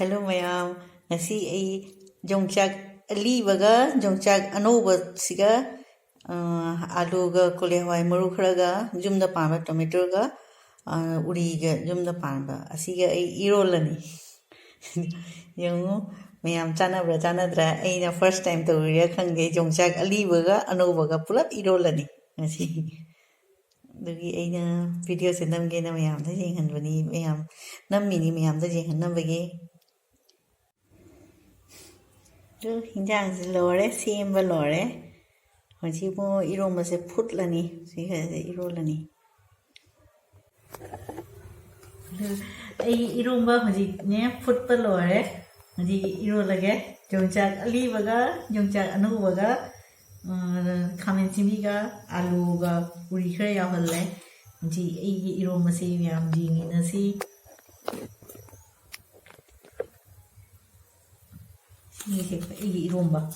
Hello mayam, ngasi ai jongchak alibaga jongchak anoba siga alu ga kole hwai maru khara ga jumda pamba tomato ga uri ga jumda pamba asiga ai irolani yango mayam chana dra ai na first time to ri khange jongchak alibaga anoba ga pulap irolani ngasi dugi ai na video se namge na mayam da jeng hanbani mayam nammini mayam da jeng hanbage hinjang se lore sembba lore hoji mo iroma se phutlani siga irolani ai iromba hoji ne phutpa lore hoji irolage jongchak ali baga jongchak anu baga khamen chimi ga alu ga uri khara ya halle hoji ai iroma se yam ji ni na si 이 이런 봐.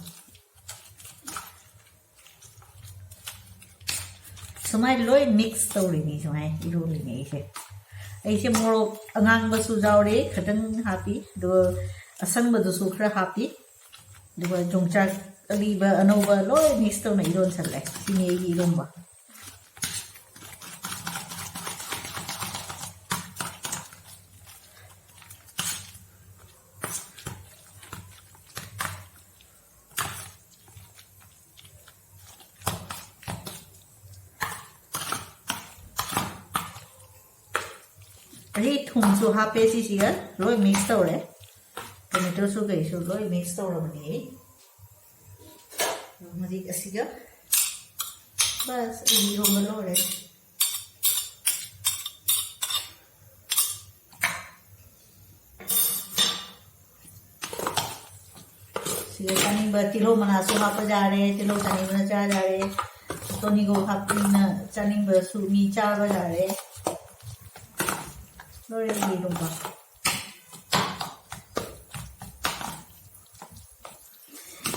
스마일 로이 믹스 떠오르니 스마일 이러니 이제 이제 뭐 안강 버수 자오래 가든 하피 또 아산 버수 크라 하피 또 종짝 리바 아노바 로이 믹스 떠나 이런 살래 이네 이런 봐. अरे थोंसो हापे सिसिगा रोय mix तौरे tomato सु गैसु रोय mix तौरबनी मजी असिगा बस इरो मलोरे सिगा कानी बतिलो मनासु हाप जारे तिलो कानी मना चा जारे तोनी गो हापिना चानी बसु मी चा जारे Lore ni rumba.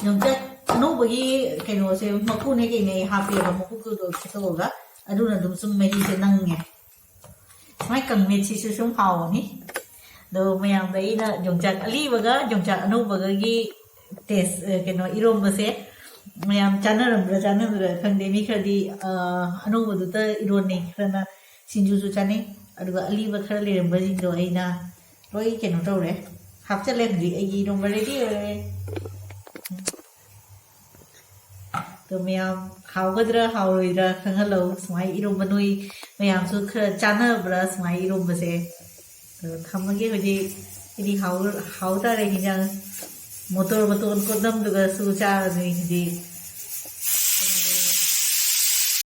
Jongchak anu bagi keno se maku ne ke ne happy ba maku ku do chito ga aduna dum sum me hi se nang nge. Mai kang me chi su sum hao ni. Do mayam dai na jongchak ali baga jongchak anu baga gi test keno irom ba se mayam chana khang de mi khadi anu bu ta iron ni khana sinju su chane aduga aliba khara leramba jindo aina loi keno tawre hapchale hdi ai dong ready ore to mayam hawgadra hawroidra khangalo smai iromba noi mayam su khara chana bra smai iromba se to thamage hoji idi hawda re hinjang motor ko dam duga su cha ni di